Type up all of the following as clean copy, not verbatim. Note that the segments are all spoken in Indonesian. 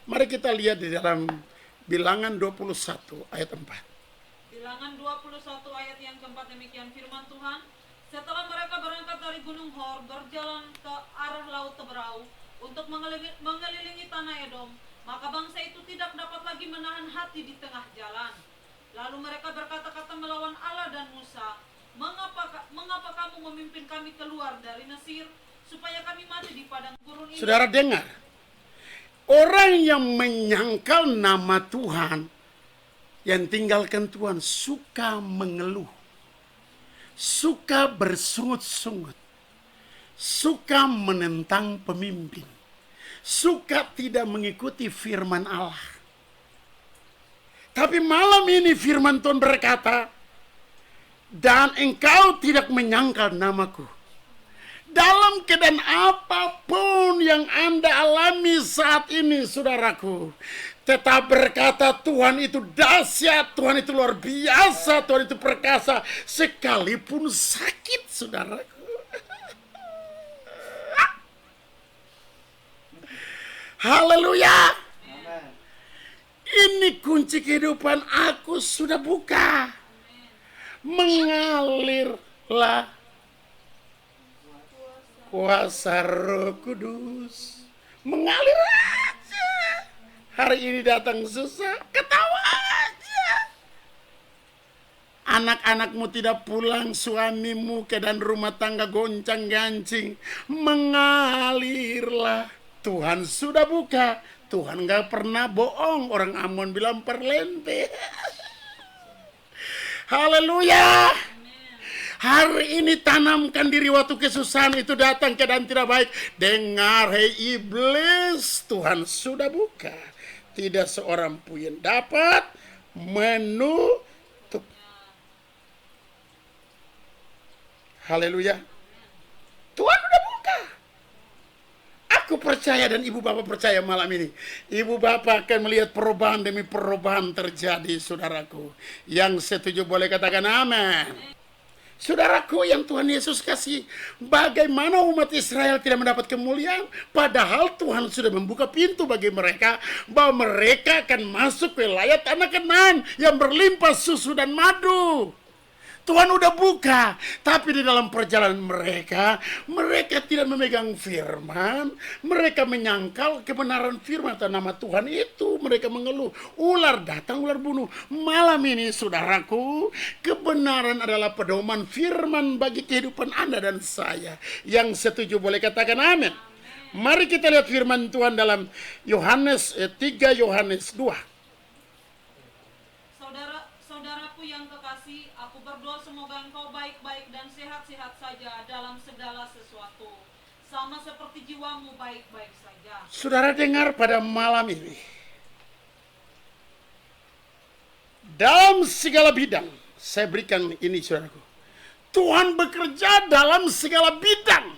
Mari kita lihat di dalam Bilangan 21 ayat 4. Bilangan 21 ayat yang keempat, demikian firman Tuhan. Setelah mereka berangkat dari Gunung Hor, berjalan ke arah Laut Teberau untuk mengelilingi tanah Edom, maka bangsa itu tidak dapat lagi menahan hati di tengah jalan. Lalu mereka berkata-kata melawan Allah dan Musa, mengapa kamu memimpin kami keluar dari Mesir, supaya kami mati di padang gurun ini? Saudara dengar, orang yang menyangkal nama Tuhan, yang tinggalkan Tuhan, suka mengeluh, suka bersungut-sungut, suka menentang pemimpin, suka tidak mengikuti firman Allah. Tapi malam ini firman Tuhan berkata, dan engkau tidak menyangkal namaku. Dalam keadaan apapun yang Anda alami saat ini, saudaraku, tetap berkata Tuhan itu dahsyat, Tuhan itu luar biasa, Tuhan itu perkasa, sekalipun sakit, saudaraku. Haleluya. Ini kunci kehidupan, aku sudah buka. Mengalirlah kuasa Roh Kudus. Mengalir aja. Hari ini datang susah, ketawa aja. Anak-anakmu tidak pulang, suamimu keadaan rumah tangga goncang-gancing. Mengalirlah. Tuhan sudah buka. Tuhan gak pernah bohong. Orang Amon bilang perlente. Haleluya. Hari ini tanamkan diri waktu kesusahan itu datang keadaan tidak baik. Dengar, hei iblis, Tuhan sudah buka. Tidak seorang pun yang dapat menutup. Haleluya. Tuhan sudah buka. Aku percaya dan ibu bapak percaya malam ini. Ibu bapak akan melihat perubahan demi perubahan terjadi, saudaraku. Yang setuju boleh katakan amin. Saudaraku yang Tuhan Yesus kasih, bagaimana umat Israel tidak mendapat kemuliaan, padahal Tuhan sudah membuka pintu bagi mereka, bahwa mereka akan masuk ke wilayah tanah Kanaan yang berlimpah susu dan madu. Tuhan udah buka, tapi di dalam perjalanan mereka tidak memegang firman, mereka menyangkal kebenaran firman atau nama Tuhan itu, mereka mengeluh, ular datang, ular bunuh. Malam ini saudaraku, kebenaran adalah pedoman firman bagi kehidupan Anda dan saya. Yang setuju boleh katakan amin. Mari kita lihat firman Tuhan dalam Yohanes 3 Yohanes 2. Saudaraku yang kekasih, aku berdoa semoga engkau baik-baik dan sehat-sehat saja dalam segala sesuatu, sama seperti jiwamu baik-baik saja. Saudara dengar pada malam ini, dalam segala bidang, saya berikan ini saudaraku, Tuhan bekerja dalam segala bidang.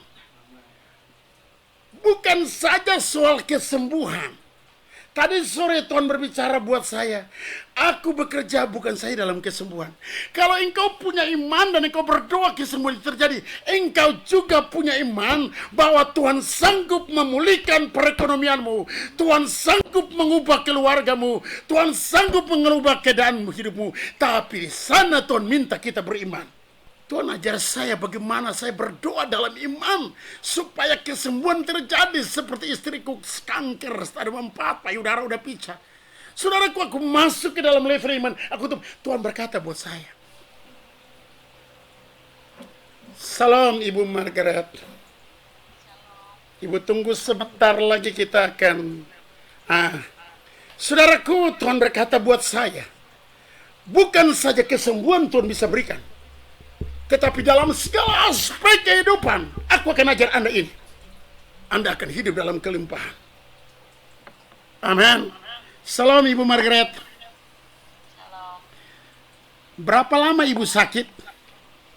Bukan saja soal kesembuhan. Tadi sore Tuhan berbicara buat saya, aku bekerja bukan saya dalam kesembuhan. Kalau engkau punya iman dan engkau berdoa kesembuhan itu terjadi, engkau juga punya iman bahwa Tuhan sanggup memulihkan perekonomianmu, Tuhan sanggup mengubah keluargamu, Tuhan sanggup mengubah keadaanmu hidupmu. Tapi di sana Tuhan minta kita beriman. Tuhan ajar saya bagaimana saya berdoa dalam iman supaya kesembuhan terjadi, seperti istriku kanker stadium 4, payudara udah pecah. Saudaraku, aku masuk ke dalam level iman. Tuhan berkata buat saya. Salam Ibu Margaret. Ibu tunggu sebentar lagi kita akan. Saudaraku, Tuhan berkata buat saya, bukan saja kesembuhan Tuhan bisa berikan, tetapi dalam segala aspek kehidupan, aku akan ajar Anda ini. Anda akan hidup dalam kelimpahan. Amin. Salam Ibu Margaret. Salam. Berapa lama Ibu sakit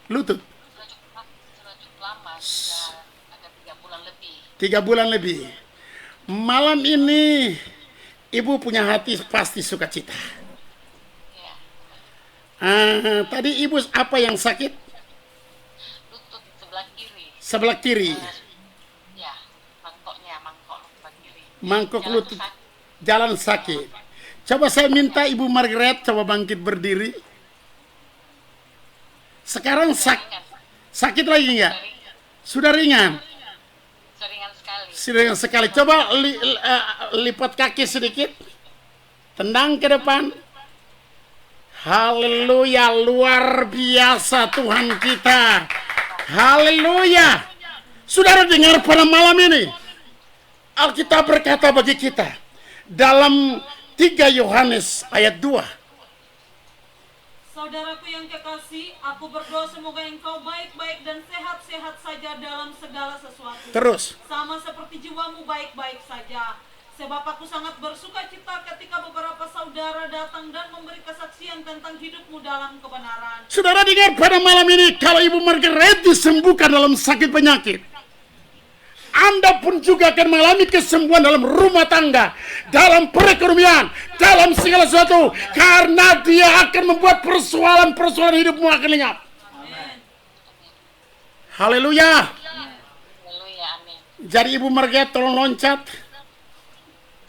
lutut? Sudah cukup lama, sudah ada 3 bulan lebih. 3 bulan lebih. Malam ini Ibu punya hati pasti sukacita. Ya. Tadi Ibu apa yang sakit? Lutut sebelah kiri. Sebelah kiri. Ya, mangkok sebelah kiri. Mangkok Jalan lutut. kaki. Jalan sakit. Coba saya minta Ibu Margaret coba bangkit berdiri. Sekarang sakit lagi nggak? Sudah ringan. Seringan sekali. Seringan sekali. Coba lipat kaki sedikit. Tendang ke depan. Haleluya, luar biasa Tuhan kita. Haleluya. Saudara dengar pada malam ini, Alkitab berkata bagi kita dalam 3 Yohanes ayat 2. Saudaraku yang kekasih, aku berdoa semoga engkau baik-baik dan sehat-sehat saja dalam segala sesuatu. Terus. Sama seperti jiwamu baik-baik saja. Sebab aku sangat bersuka cita ketika beberapa saudara datang dan memberi kesaksian tentang hidupmu dalam kebenaran. Saudara dengar pada malam ini, kalau Ibu Margaret disembuhkan dalam sakit penyakit, Anda pun juga akan mengalami kesembuhan dalam rumah tangga, dalam perekonomian, dalam segala sesuatu, karena dia akan membuat persoalan-persoalan hidupmu akan lenyap. Haleluya. Haleluya, amin. Jadi Ibu Margaret tolong loncat.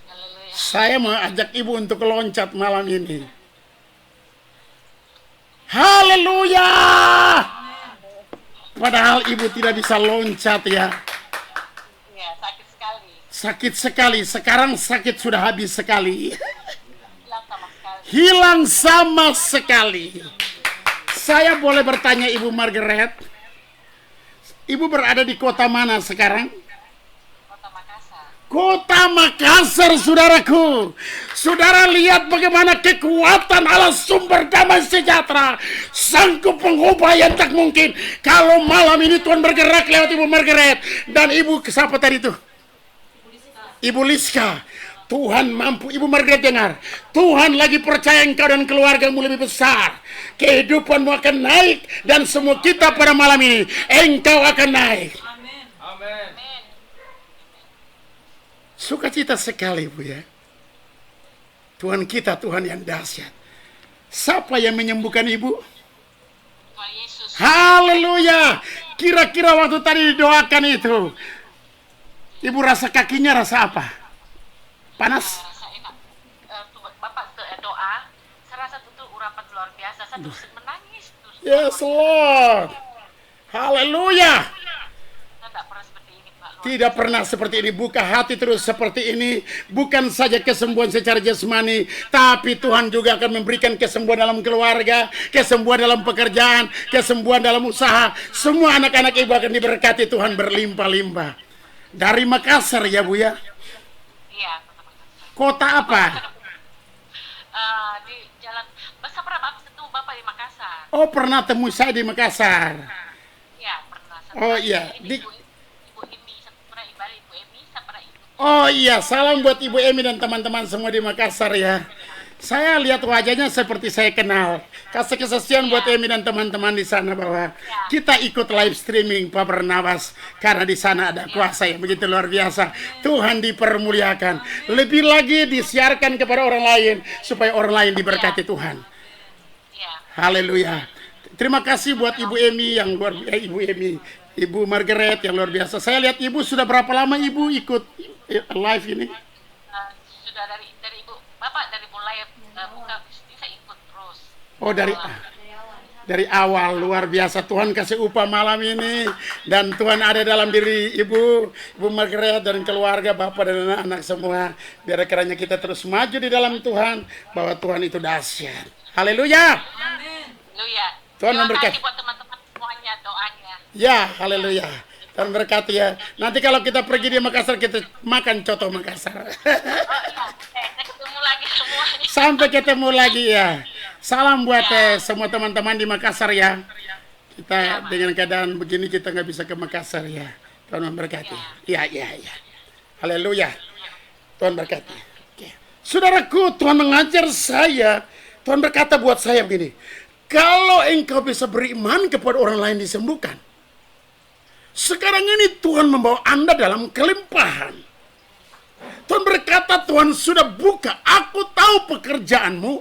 Haleluya. Saya mau ajak Ibu untuk loncat malam ini. Haleluya. Padahal Ibu tidak bisa loncat ya. Iya, sakit sekali. Sakit sekali. Sekarang sakit sudah habis sekali. Hilang sama sekali. Hilang sama sekali. Saya boleh bertanya Ibu Margaret, Ibu berada di kota mana sekarang? Kota Makassar. Kota Makassar, saudaraku. Saudara lihat bagaimana kekuatan Allah sumber damai sejahtera, sanggup mengubah yang tak mungkin. Kalau malam ini Tuhan bergerak lewat Ibu Margaret dan Ibu siapa tadi itu? Ibu Liska. Tuhan mampu. Ibu Margaret dengar, Tuhan lagi percaya engkau dan keluargamu lebih besar. Kehidupanmu akan naik, dan semua kita pada malam ini engkau akan naik. Amin. Amin. Sukacita sekali, Bu ya. Tuhan kita Tuhan yang dahsyat. Siapa yang menyembuhkan Ibu? Tuhan Yesus. Haleluya. Kira-kira waktu tadi didoakan itu, Ibu rasa kakinya rasa apa? Panas? Rasa enak. Tuh, Bapak doa, saya rasa itu urapan luar biasa. Saya terus menangis terus. Yes, Lord. Haleluya. Saya tidak pernah seperti ini, Pak. Tidak pernah seperti ini. Buka hati terus seperti ini. Bukan saja kesembuhan secara jasmani, tapi Tuhan juga akan memberikan kesembuhan dalam keluarga, kesembuhan dalam pekerjaan, kesembuhan dalam usaha. Semua anak-anak Ibu akan diberkati Tuhan berlimpah-limpah. Dari Makassar ya, Bu ya? Iya. Kota apa? Di jalan. Saya pernah ketemu Bapak di Makassar. Oh, pernah temui saya di Makassar. Iya, pernah. Oh, iya. Ibu Emi, saya pernah ibadah Ibu Emi, saya pernah ibu. Oh iya, salam buat Ibu Emi dan teman-teman semua di Makassar ya. Saya lihat wajahnya seperti saya kenal. Kasih kesaksian buat Emi dan teman-teman di sana bahwa kita ikut live streaming Pak Barnabas karena di sana ada kuasa yang begitu luar biasa. Tuhan dipermuliakan. Lebih lagi disiarkan kepada orang lain supaya orang lain diberkati Tuhan. Iya. Haleluya. Terima kasih buat Ibu Emi yang luar biasa, Ibu Margaret yang luar biasa. Saya lihat Ibu sudah berapa lama Ibu ikut live ini? Sudah dari Ibu, Bapak dari mulai buka bisnis saya ikut terus. Oh, dari awal luar biasa. Tuhan kasih upah malam ini, dan Tuhan ada dalam diri Ibu Margaret dan keluarga, Bapak dan anak-anak semua. Biar kiranya kita terus maju di dalam Tuhan, bahwa Tuhan itu dahsyat. Haleluya. Amin. Haleluya. Tuhan Terima memberkati. kasih buat teman-teman semuanya doanya. Ya, haleluya. Tuhan berkati ya. Nanti kalau kita pergi di Makassar, kita makan coto Makassar. Oh iya, saya ketemu lagi semuanya. Sampai ketemu lagi ya. Salam buat semua teman-teman di Makassar ya. Kita dengan keadaan begini kita nggak bisa ke Makassar ya. Tuhan memberkati. Ya. Haleluya. Tuhan berkati. Oke. Saudaraku, Tuhan mengajar saya. Tuhan berkata buat saya begini. Kalau engkau bisa beriman kepada orang lain disembuhkan. Sekarang ini Tuhan membawa Anda dalam kelimpahan. Tuhan berkata, Tuhan sudah buka. Aku tahu pekerjaanmu.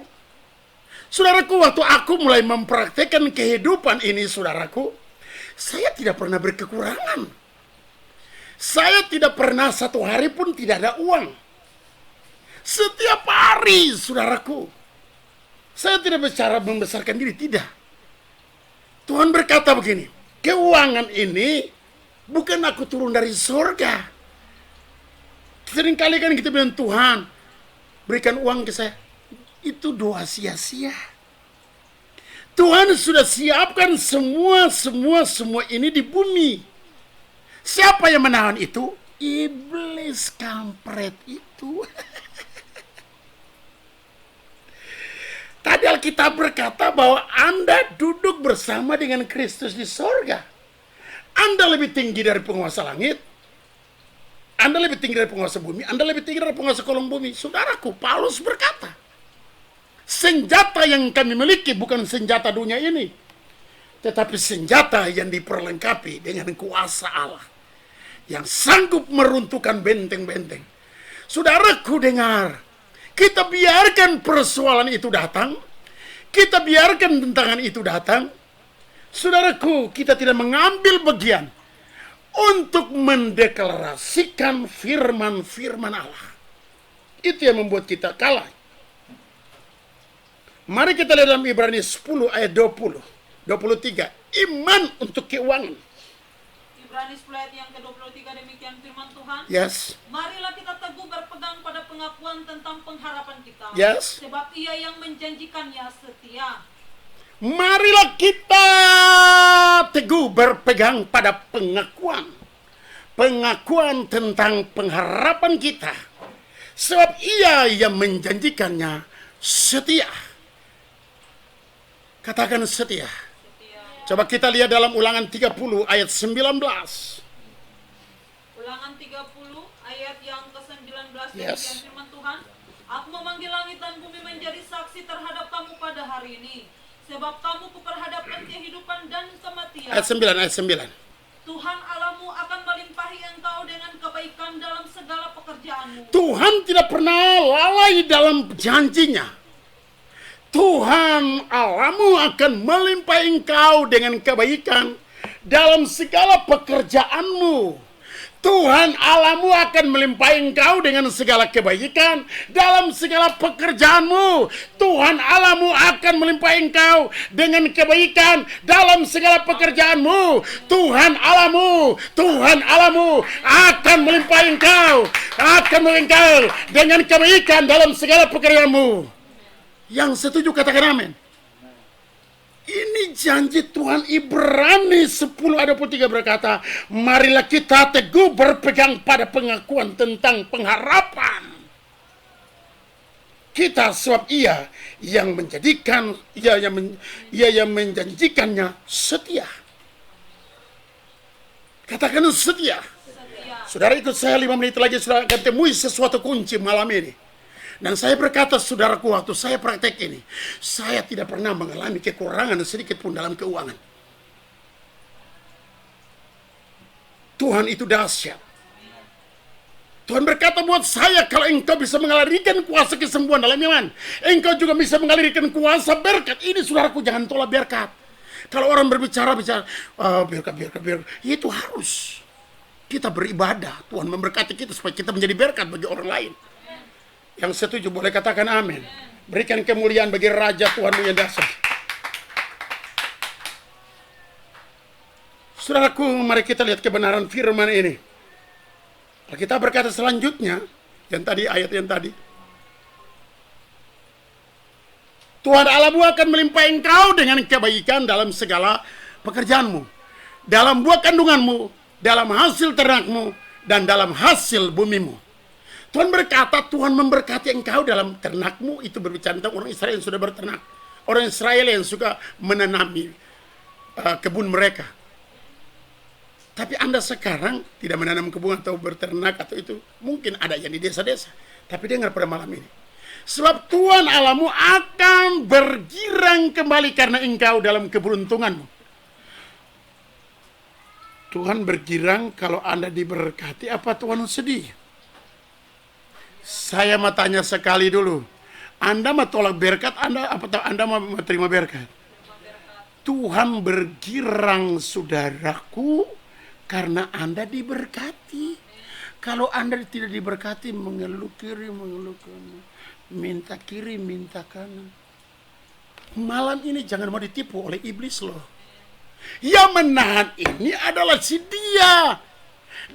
Saudaraku, waktu aku mulai mempraktekkan kehidupan ini, saudaraku, saya tidak pernah berkekurangan. Saya tidak pernah satu hari pun tidak ada uang. Setiap hari, saudaraku. Saya tidak bicara membesarkan diri, tidak. Tuhan berkata begini, keuangan ini bukan aku turun dari surga. Seringkali kan kita bilang, Tuhan, berikan uang ke saya. Itu doa sia-sia. Tuhan sudah siapkan semua ini di bumi. Siapa yang menahan itu? Iblis kampret itu. Tadi Alkitab berkata bahwa Anda duduk bersama dengan Kristus di sorga. Anda lebih tinggi dari penguasa langit. Anda lebih tinggi dari penguasa bumi. Anda lebih tinggi dari penguasa kolong bumi. Saudaraku, Paulus berkata, senjata yang kami miliki bukan senjata dunia ini, tetapi senjata yang diperlengkapi dengan kuasa Allah, yang sanggup meruntuhkan benteng-benteng. Saudaraku, dengar. Kita biarkan persoalan itu datang. Kita biarkan tentangan itu datang. Saudaraku, kita tidak mengambil bagian untuk mendeklarasikan firman-firman Allah. Itu yang membuat kita kalah. Mari kita lihat dalam Ibrani 10 ayat 20, 23. Iman untuk keuangan. Ibrani 10 ayat yang ke-23 demikian firman Tuhan. Yes. Marilah kita teguh berpegang pada pengakuan tentang pengharapan kita. Yes. Sebab Ia yang menjanjikannya setia. Marilah kita teguh berpegang pada pengakuan. Pengakuan tentang pengharapan kita. Sebab Ia yang menjanjikannya setia. Katakan setia. Coba kita lihat dalam Ulangan 30 ayat 19. Ulangan 30 ayat yang ke-19 Yes. demikian firman Tuhan. Aku memanggil langit dan bumi menjadi saksi terhadap kamu pada hari ini. Sebab kamu kuperhadapkan kehidupan dan kematian. Ayat 9, ayat 9. Tuhan Allahmu akan melimpahi engkau dengan kebaikan dalam segala pekerjaanmu. Tuhan tidak pernah lalai dalam janjinya. Tuhan Allahmu akan melimpahi engkau dengan kebaikan dalam segala pekerjaanmu. Tuhan Allahmu akan melimpahi engkau dengan segala kebaikan dalam segala pekerjaanmu. Tuhan Allahmu akan melimpahi engkau dengan kebaikan dalam segala pekerjaanmu. Tuhan Allahmu akan melimpahi engkau, dengan kebaikan dalam segala pekerjaanmu. Yang setuju katakan amin. Ini janji Tuhan. Ibrani 10 ayat 23 berkata, marilah kita teguh berpegang pada pengakuan tentang pengharapan kita, sebab Ia yang menjadikan, Ia yang menjanjikannya setia. Katakan setia. Saudara, ikut saya 5 menit lagi, saudara akan temui sesuatu kunci malam ini. Dan saya berkata, saudaraku, waktu saya praktek ini, saya tidak pernah mengalami kekurangan sedikit pun dalam keuangan. Tuhan itu dahsyat. Tuhan berkata buat saya, kalau engkau bisa mengalirkan kuasa kesembuhan dalam iman, engkau juga bisa mengalirkan kuasa berkat. Ini saudaraku, jangan tolak berkat. Kalau orang berbicara, berkat, itu harus. Kita beribadah, Tuhan memberkati kita supaya kita menjadi berkat bagi orang lain. Yang setuju boleh katakan amin. Berikan kemuliaan bagi Raja Tuhanmu yang dahsyat. Saudaraku, mari kita lihat kebenaran firman ini. Kita berkata selanjutnya, yang tadi ayat yang tadi. Tuhan Allahmu akan melimpahi engkau dengan kebaikan dalam segala pekerjaanmu, dalam buah kandunganmu, dalam hasil ternakmu, dan dalam hasil bumimu. Tuhan berkata, Tuhan memberkati engkau dalam ternakmu. Itu berbicara tentang orang Israel yang sudah berternak. Orang Israel yang suka menanami kebun mereka. Tapi Anda sekarang tidak menanam kebun atau berternak atau itu. Mungkin ada yang di desa-desa. Tapi dengar pada malam ini. Sebab Tuhan Allahmu akan bergirang kembali karena engkau dalam keberuntunganmu. Tuhan bergirang kalau Anda diberkati. Apa Tuhan sedih? Saya mau tanya sekali dulu. Anda mau tolak berkat, Anda mau terima berkat? Tuhan bergirang, saudaraku, karena Anda diberkati. Kalau Anda tidak diberkati, mengeluh kiri, mengeluh kanan. Minta kiri, minta kanan. Malam ini jangan mau ditipu oleh iblis loh. Yang menahan ini adalah si dia.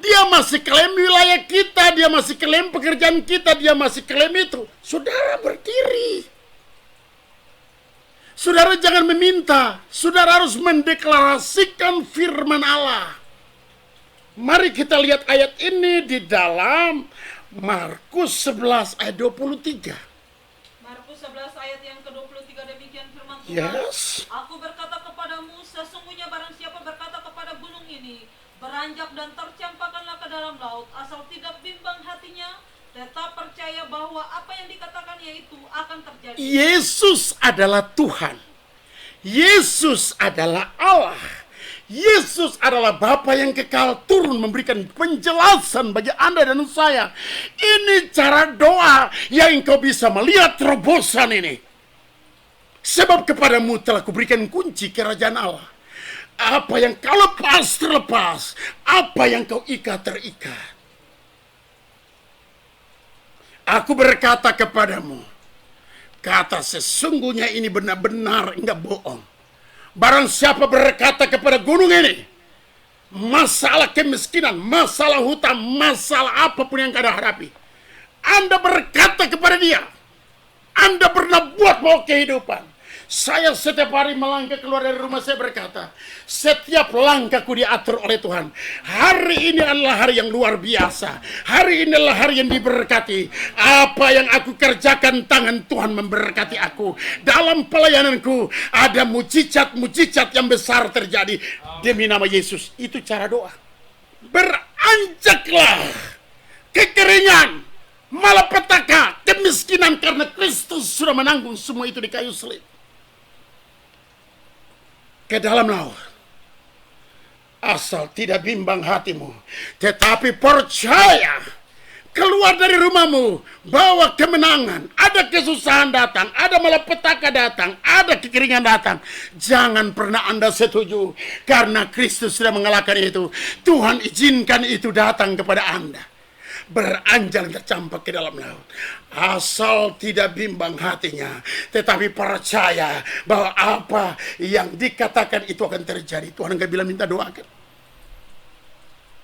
Dia masih klaim wilayah kita, dia masih klaim pekerjaan kita, dia masih klaim itu. Saudara berdiri. Saudara jangan meminta, saudara harus mendeklarasikan firman Allah. Mari kita lihat ayat ini di dalam Markus 11 ayat 23. Markus 11 ayat yang ke-23 demikian firman Tuhan. Yes. Aku berkata kepadamu, sesungguhnya barang siapa berkata kepada gunung ini, beranjak dan tercampakkanlah ke dalam laut, asal tidak bimbang hatinya, tetap percaya bahwa apa yang dikatakannya itu akan terjadi. Yesus adalah Tuhan. Yesus adalah Allah. Yesus adalah Bapa yang kekal turun memberikan penjelasan bagi Anda dan saya. Ini cara doa yang engkau bisa melihat terobosan ini. Sebab kepadamu telah kuberikan kunci kerajaan Allah. Apa yang kau lepas terlepas, apa yang kau ikat terikat. Aku berkata kepadamu, kata sesungguhnya ini benar-benar enggak bohong. Barang siapa berkata kepada gunung ini, masalah kemiskinan, masalah hutang, masalah apapun yang Anda hadapi, Anda berkata kepada dia, Anda pernah buat mau kehidupan. Saya setiap hari melangkah keluar dari rumah, saya berkata, setiap langkahku diatur oleh Tuhan. Hari ini adalah hari yang luar biasa. Hari ini adalah hari yang diberkati. Apa yang aku kerjakan, tangan Tuhan memberkati aku. Dalam pelayananku ada mujizat-mujizat yang besar terjadi demi nama Yesus. Itu cara doa. Beranjaklah kekeringan, malapetaka, kemiskinan, karena Kristus sudah menanggung semua itu di kayu salib. Ke dalam laut, asal tidak bimbang hatimu, tetapi percaya. Keluar dari rumahmu, bawa kemenangan. Ada kesusahan datang, ada malapetaka datang, ada kekeringan datang. Jangan pernah Anda setuju, karena Kristus sudah mengalahkan itu. Tuhan izinkan itu datang kepada Anda. Beranjak tercampak ke dalam laut, asal tidak bimbang hatinya, tetapi percaya bahwa apa yang dikatakan itu akan terjadi. Tuhan enggak bilang minta doakan,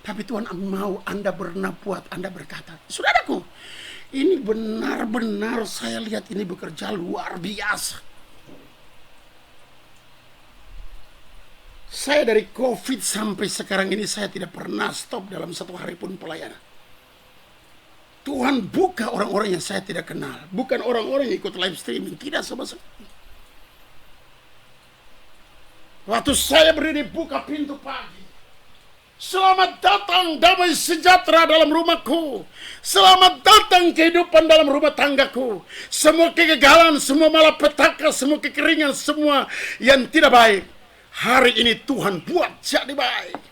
tapi Tuhan mau Anda bernabuat, Anda berkata. Saudaraku, ini benar-benar saya lihat ini bekerja luar biasa. Saya dari COVID sampai sekarang ini saya tidak pernah stop dalam satu hari pun pelayanan. Tuhan buka orang-orang yang saya tidak kenal. Bukan orang-orang yang ikut live streaming. Tidak sama sekali. Waktu saya berdiri buka pintu pagi. Selamat datang damai sejahtera dalam rumahku. Selamat datang kehidupan dalam rumah tanggaku. Semua kegagalan, semua malapetaka, semua kekeringan, semua yang tidak baik, hari ini Tuhan buat jadi baik.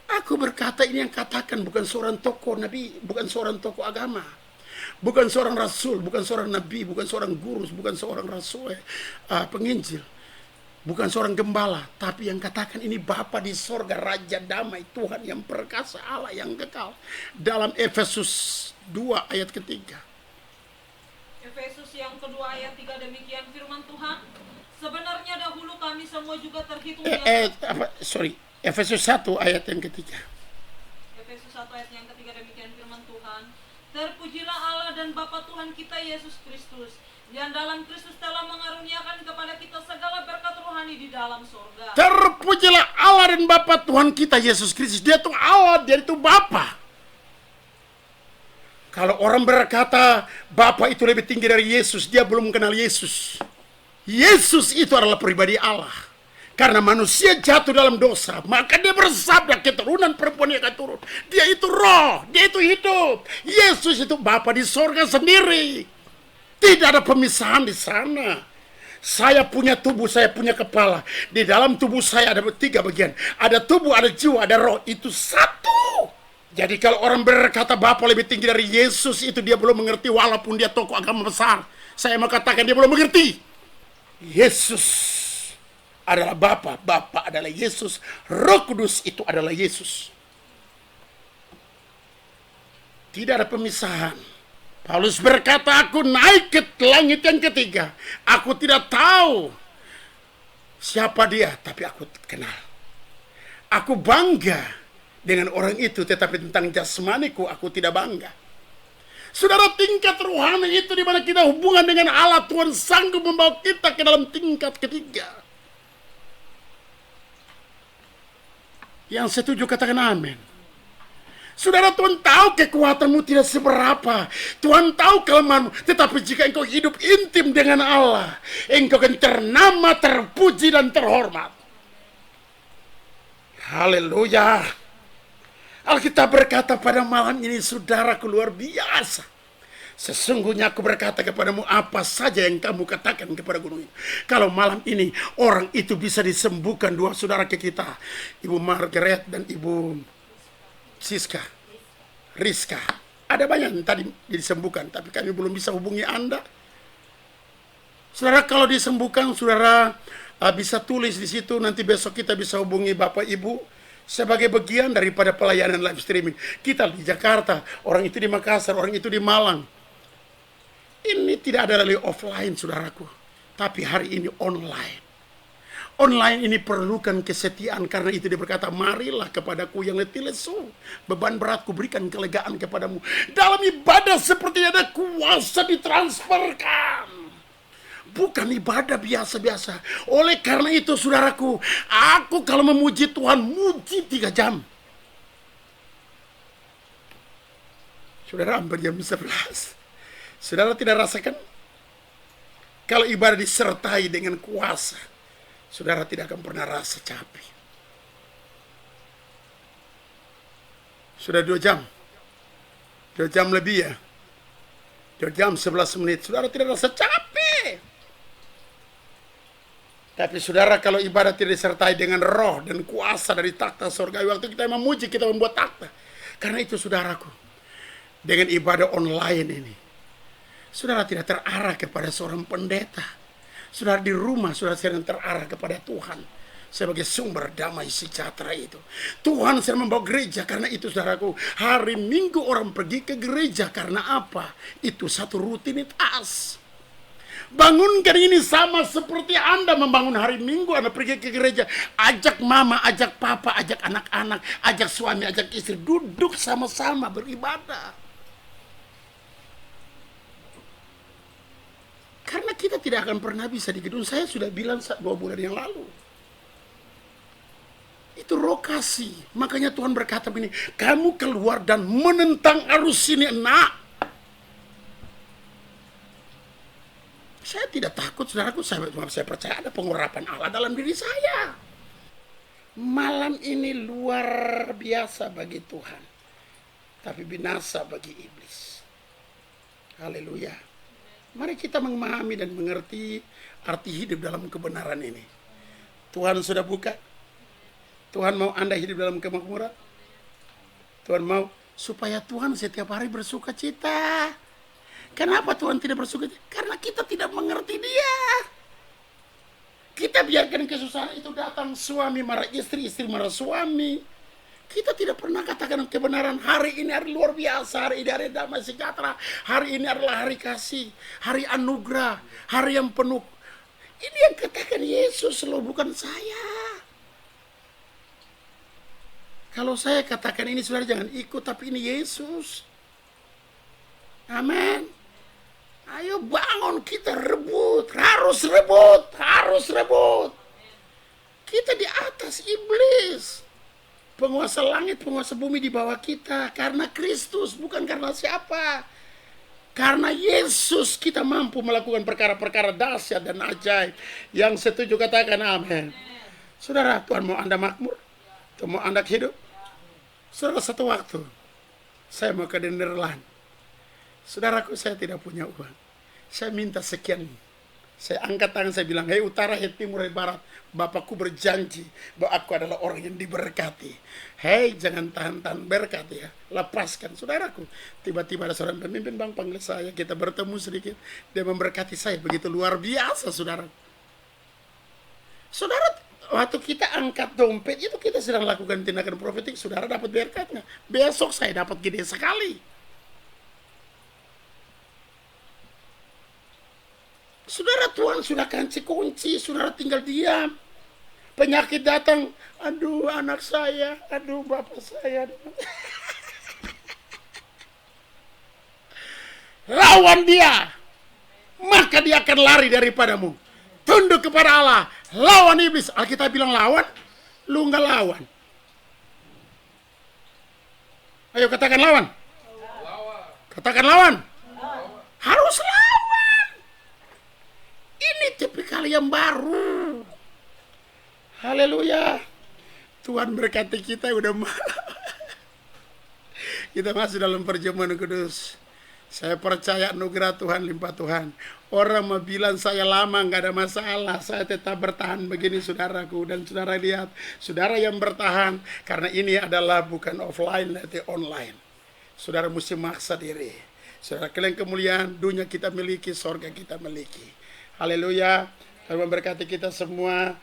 Aku berkata ini yang katakan bukan seorang tokoh nabi, bukan seorang tokoh agama, bukan seorang rasul, bukan seorang nabi, bukan seorang guru, bukan seorang rasul, penginjil, bukan seorang gembala, tapi yang katakan ini Bapa di sorga, Raja damai, Tuhan yang perkasa, Allah yang kekal. Dalam Efesus 2 ayat ketiga. Efesus yang kedua ayat 3 demikian firman Tuhan. Sebenarnya dahulu kami semua juga terhitung Efesus 1 ayat yang ketiga. Efesus 1 ayat yang ketiga demikian firman Tuhan. Terpujilah Allah dan Bapa Tuhan kita Yesus Kristus, yang dalam Kristus telah mengaruniakan kepada kita segala berkat rohani di dalam surga. Terpujilah Allah dan Bapa Tuhan kita Yesus Kristus. Dia itu Allah, dia itu Bapa. Kalau orang berkata Bapa itu lebih tinggi dari Yesus, dia belum kenal Yesus. Yesus itu adalah pribadi Allah. Karena manusia jatuh dalam dosa, maka dia bersabda keturunan perempuan yang akan turun. Dia itu roh, dia itu hidup. Yesus itu Bapa di sorga sendiri. Tidak ada pemisahan di sana. Saya punya tubuh, saya punya kepala. Di dalam tubuh saya ada 3 bagian. Ada tubuh, ada jiwa, ada roh. Itu satu. Jadi kalau orang berkata Bapa lebih tinggi dari Yesus, itu dia belum mengerti walaupun dia tokoh agama besar. Saya mau katakan dia belum mengerti. Yesus adalah Bapa, Bapa adalah Yesus, Roh Kudus itu adalah Yesus. Tidak ada pemisahan. Paulus berkata, aku naik ke langit yang ketiga. Aku tidak tahu siapa dia, tapi aku kenal. Aku bangga dengan orang itu, tetapi tentang jasmaniku aku tidak bangga. Saudara, tingkat rohani itu di mana kita hubungan dengan Allah, Tuhan sanggup membawa kita ke dalam tingkat ketiga. Yang setuju katakan amin. Saudara, Tuhan tahu kekuatanmu tidak seberapa. Tuhan tahu kelemahanmu. Tetapi jika engkau hidup intim dengan Allah, engkau akan ternama, terpuji, dan terhormat. Haleluya. Alkitab berkata pada malam ini, saudaraku, luar biasa. Sesungguhnya aku berkata kepadamu, apa saja yang kamu katakan kepada gunung itu. Kalau malam ini orang itu bisa disembuhkan, dua saudara kita, Ibu Margaret dan Ibu Rizka. Ada banyak yang tadi disembuhkan, tapi kami belum bisa hubungi Anda. Saudara, kalau disembuhkan, saudara bisa tulis di situ. Nanti besok kita bisa hubungi Bapak Ibu sebagai bagian daripada pelayanan live streaming. Kita di Jakarta, orang itu di Makassar, orang itu di Malang. Ini tidak ada lagi offline, saudaraku, tapi hari ini online. Online ini perlukan kesetiaan, karena itu dia berkata, marilah kepadaku yang letih lesu, beban beratku berikan kelegaan kepadamu. Dalam ibadah seperti ada kuasa ditransferkan, bukan ibadah biasa-biasa. Oleh karena itu, saudaraku, aku kalau memuji Tuhan, muji 3 jam. Saudara, hampir jam 11. Saudara tidak rasakan? Kalau ibadah disertai dengan kuasa, saudara tidak akan pernah rasa capek. Sudah 2 jam. 2 jam lebih ya. 2 jam 11 menit. Saudara tidak rasa capek. Tapi saudara, kalau ibadah tidak disertai dengan roh dan kuasa dari takhta surgawi, waktu kita memuji, kita membuat takhta. Karena itu, saudaraku, dengan ibadah online ini, saudara tidak terarah kepada seorang pendeta. Saudara di rumah, saudara sedang terarah kepada Tuhan sebagai sumber damai sejahtera itu. Tuhan sedang membawa gereja. Karena itu, saudaraku, hari Minggu orang pergi ke gereja. Karena apa? Itu satu rutinitas. Bangunkan ini sama seperti Anda membangun hari Minggu. Anda pergi ke gereja, ajak mama, ajak papa, ajak anak-anak, ajak suami, ajak istri, duduk sama-sama beribadah. Karena kita tidak akan pernah bisa di gedung. Saya sudah bilang 2 bulan yang lalu, itu rokasi. Makanya Tuhan berkata begini, kamu keluar dan menentang arus ini, nak. Saya tidak takut, saudaraku. Saya percaya ada pengurapan Allah dalam diri saya. Malam ini luar biasa bagi Tuhan, tapi binasa bagi iblis. Haleluya. Mari kita memahami dan mengerti arti hidup dalam kebenaran ini. Tuhan sudah buka. Tuhan mau Anda hidup dalam kemakmuran. Tuhan mau supaya Tuhan setiap hari bersuka cita. Kenapa Tuhan tidak bersuka cita? Karena kita tidak mengerti Dia. Kita biarkan kesusahan itu datang, suami marah istri, istri marah suami. Kita tidak pernah katakan kebenaran. Hari ini hari luar biasa, hari ini hari damai sejahtera, hari ini adalah hari kasih, hari anugerah, hari yang penuh. Ini yang katakan Yesus loh, bukan saya. Kalau saya katakan ini, saudara jangan ikut, tapi ini Yesus. Amin. Ayo bangun, kita rebut, harus rebut, harus rebut. Kita di atas iblis. Penguasa langit, penguasa bumi di bawah kita. Karena Kristus, bukan karena siapa. Karena Yesus kita mampu melakukan perkara-perkara dahsyat dan ajaib. Yang setuju katakan amin. Saudara, Tuhan mau Anda makmur? Tuhan mau Anda hidup? Saudara, satu waktu saya mau ke Nederland. Saudaraku, saya tidak punya uang. Saya minta sekian. Saya angkat tangan, saya bilang, hei utara, hei timur, hei barat, Bapakku berjanji bahwa aku adalah orang yang diberkati. Hei, jangan tahan-tahan berkat ya, lepaskan. Saudaraku, tiba-tiba ada seorang pemimpin bank panggil saya, kita bertemu sedikit, dia memberkati saya begitu luar biasa, saudara. Saudara, waktu kita angkat dompet itu kita sedang lakukan tindakan profetik, saudara dapat berkatnya. Besok saya dapat gede sekali. Saudara, Tuhan sudah kasih kunci, saudara tinggal diam. Penyakit datang, aduh anak saya, aduh bapak saya. Lawan dia, maka dia akan lari daripadamu. Tunduk kepada Allah, lawan iblis. Alkitab bilang lawan, lu nggak lawan. Ayo katakan lawan. Katakan lawan. Harus lawan. Ini tipikal yang baru. Haleluya. Tuhan berkati kita udah malam. Kita masih dalam perjamuan kudus. Saya percaya anugerah Tuhan, limpah Tuhan. Orang mau bilang saya lama nggak ada masalah, saya tetap bertahan begini saudaraku. Dan saudara lihat, saudara yang bertahan karena ini adalah bukan offline, tapi online. Saudara mesti maksa diri. Saudara, kalian kemuliaan dunia kita miliki, sorga kita miliki. Haleluya. Tuhan memberkati kita semua.